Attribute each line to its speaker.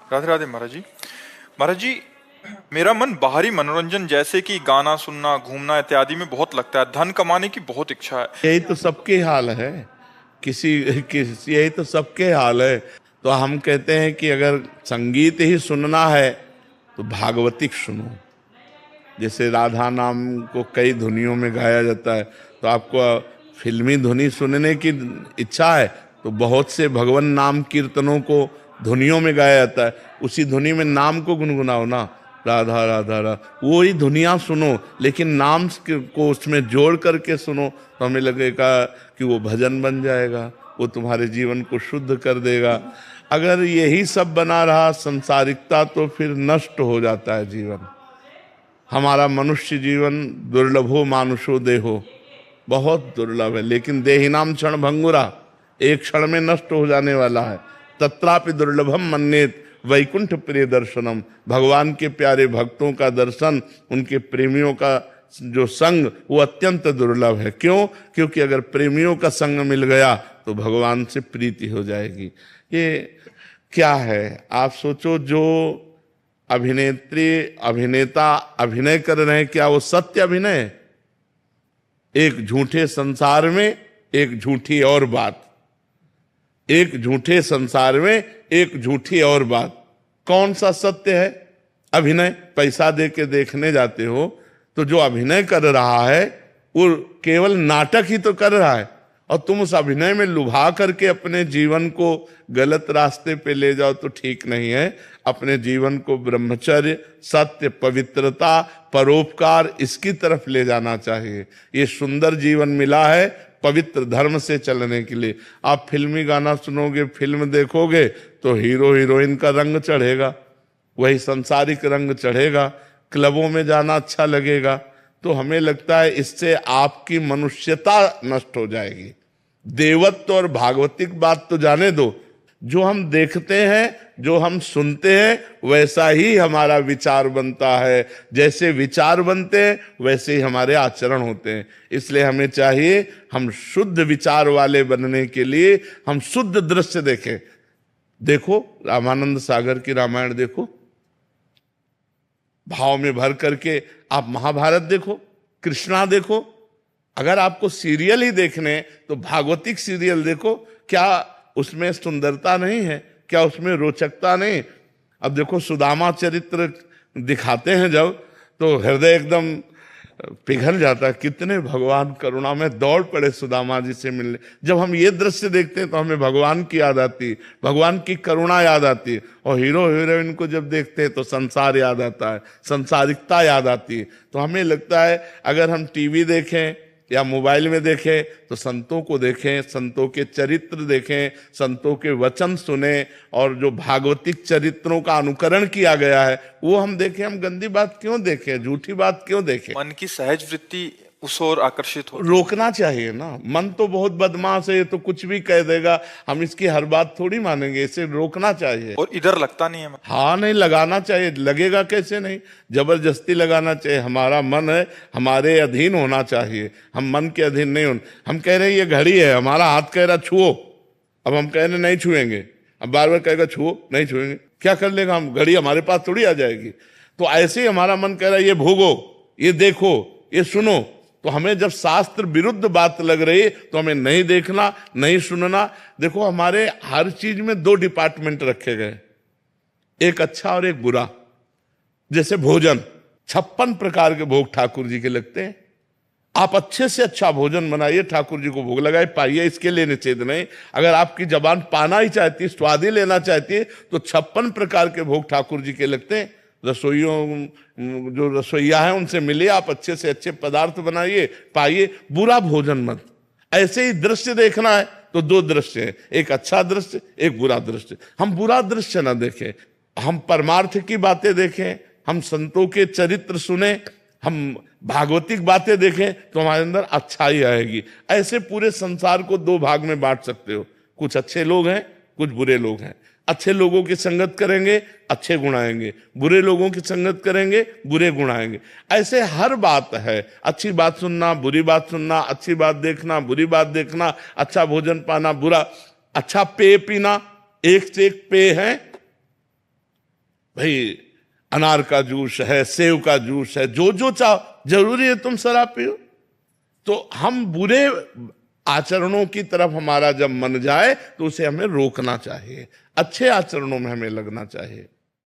Speaker 1: राधे राधे महाराज जी। महाराज जी, मेरा मन बाहरी मनोरंजन जैसे कि गाना सुनना, घूमना इत्यादि में बहुत लगता है। धन कमाने की बहुत इच्छा है।
Speaker 2: यही तो सबके हाल है। यही तो सबके हाल है। तो हम कहते हैं कि अगर संगीत ही सुनना है तो भागवतिक सुनो। जैसे राधा नाम को कई धुनियों में गाया जाता है, तो आपको फिल्मी धुनी सुनने की इच्छा है तो बहुत से भगवान नाम कीर्तनों को धुनियों में गाया जाता है, उसी धुनी में नाम को गुनगुनाओ ना, राधा राधा राधा, वो ही धुनियाँ सुनो, लेकिन नाम को उसमें जोड़ करके सुनो तो हमें लगेगा कि वो भजन बन जाएगा, वो तुम्हारे जीवन को शुद्ध कर देगा। अगर यही सब बना रहा संसारिकता, तो फिर नष्ट हो जाता है जीवन। हमारा मनुष्य जीवन दुर्लभो मानुषो देहो, बहुत दुर्लभ है, लेकिन देहिनाम क्षण भंगुरा, एक क्षण में नष्ट हो जाने वाला है। तत्रापि दुर्लभम मन्येत वैकुंठ प्रिय दर्शनम, भगवान के प्यारे भक्तों का दर्शन, उनके प्रेमियों का जो संग, वो अत्यंत दुर्लभ है। क्यों? क्योंकि अगर प्रेमियों का संग मिल गया तो भगवान से प्रीति हो जाएगी। ये क्या है, आप सोचो, जो अभिनेत्री अभिनेता अभिनय कर रहे हैं, क्या वो सत्य अभिनय है? एक झूठे संसार में एक झूठी और बात, एक झूठे संसार में एक झूठी और बात, कौन सा सत्य है? अभिनय। पैसा दे के देखने जाते हो तो जो अभिनय कर रहा है वो केवल नाटक ही तो कर रहा है, और तुम उस अभिनय में लुभा करके अपने जीवन को गलत रास्ते पे ले जाओ तो ठीक नहीं है। अपने जीवन को ब्रह्मचर्य, सत्य, पवित्रता, परोपकार, इसकी तरफ ले जाना चाहिए। ये सुंदर जीवन मिला है पवित्र धर्म से चलने के लिए। आप फिल्मी गाना सुनोगे, फिल्म देखोगे तो हीरो हीरोइन का रंग चढ़ेगा, वही सांसारिक रंग चढ़ेगा, क्लबों में जाना अच्छा लगेगा। तो हमें लगता है इससे आपकी मनुष्यता नष्ट हो जाएगी। देवत्व और भागवतिक बात तो जाने दो, जो हम देखते हैं, जो हम सुनते हैं, वैसा ही हमारा विचार बनता है। जैसे विचार बनते हैं वैसे ही हमारे आचरण होते हैं। इसलिए हमें चाहिए, हम शुद्ध विचार वाले बनने के लिए हम शुद्ध दृश्य देखें। देखो रामानंद सागर की रामायण देखो, भाव में भर करके आप महाभारत देखो, कृष्णा देखो। अगर आपको सीरियल ही देखने तो भागवतिक सीरियल देखो। क्या उसमें सुंदरता नहीं है? क्या उसमें रोचकता नहीं? अब देखो सुदामा चरित्र दिखाते हैं जब, तो हृदय एकदम पिघल जाता है। कितने भगवान करुणा में दौड़ पड़े सुदामा जी से मिलने। जब हम ये दृश्य देखते हैं तो हमें भगवान की याद आती, भगवान की करुणा याद आती, और हीरो हीरोइन को जब देखते हैं तो संसार याद आता है, संसारिकता याद आती है। तो हमें लगता है अगर हम टीवी देखें या मोबाइल में देखें तो संतों को देखें, संतों के चरित्र देखें, संतों के वचन सुने, और जो भागवतिक चरित्रों का अनुकरण किया गया है वो हम देखें। हम गंदी बात क्यों देखें, झूठी बात क्यों देखें?
Speaker 1: मन की सहज वृत्ति उस ओर आकर्षित हो।
Speaker 2: रोकना चाहिए ना। मन तो बहुत बदमाश है, ये तो कुछ भी कह देगा, हम इसकी हर बात थोड़ी मानेंगे। इसे रोकना चाहिए।
Speaker 1: और इधर लगता नहीं है मन।
Speaker 2: हाँ, नहीं लगाना चाहिए। लगेगा कैसे नहीं, जबरदस्ती लगाना चाहिए। हमारा मन है, हमारे अधीन होना चाहिए, हम मन के अधीन नहीं होना। हम कह रहे हैं ये घड़ी है, हमारा हाथ कह रहा छुओ, अब हम कह रहे नहीं छुएंगे, अब बार बार कहेगा छुओ, नहीं छुएंगे, क्या कर लेगा हम? घड़ी हमारे पास थोड़ी आ जाएगी। तो ऐसे ही हमारा मन कह रहा है ये भोगो, ये देखो, ये सुनो। तो हमें जब शास्त्र विरुद्ध बात लग रही तो हमें नहीं देखना, नहीं सुनना। देखो हमारे हर चीज में दो डिपार्टमेंट रखे गए, एक अच्छा और एक बुरा। जैसे भोजन, 56 प्रकार के भोग ठाकुर जी के लगते हैं। आप अच्छे से अच्छा भोजन बनाइए, ठाकुर जी को भोग लगाए, पाइए, इसके लिए निषेध नहीं। अगर आपकी जबान पाना ही चाहती है, स्वाद ही लेना चाहती है, तो 56 प्रकार के भोग ठाकुर जी के लगते हैं। रसोइयों, जो रसोइया है उनसे मिलिए, आप अच्छे से अच्छे पदार्थ बनाइए, पाइए। बुरा भोजन मत। ऐसे ही दृश्य देखना है तो दो दृश्य है, एक अच्छा दृश्य, एक बुरा दृश्य। हम बुरा दृश्य ना देखें, हम परमार्थ की बातें देखें, हम संतों के चरित्र सुने, हम भागवतिक बातें देखें तो हमारे अंदर अच्छाई आएगी। ऐसे पूरे संसार को दो भाग में बांट सकते हो, कुछ अच्छे लोग हैं, कुछ बुरे लोग हैं। अच्छे लोगों की संगत करेंगे, अच्छे गुण आएंगे, बुरे लोगों की संगत करेंगे, बुरे गुण आएंगे। ऐसे हर बात है, अच्छी बात सुनना, बुरी बात सुनना, अच्छी बात देखना, बुरी बात देखना, अच्छा भोजन पाना, बुरा, अच्छा पेय पीना, एक से एक पेय है। भाई अनार का जूस है, सेव का जूस है, जो जो चाहो, जरूरी है तुम शराब पियो? तो हम बुरे आचरणों की तरफ हमारा जब मन जाए तो उसे हमें रोकना चाहिए, अच्छे आचरणों में हमें लगना चाहिए।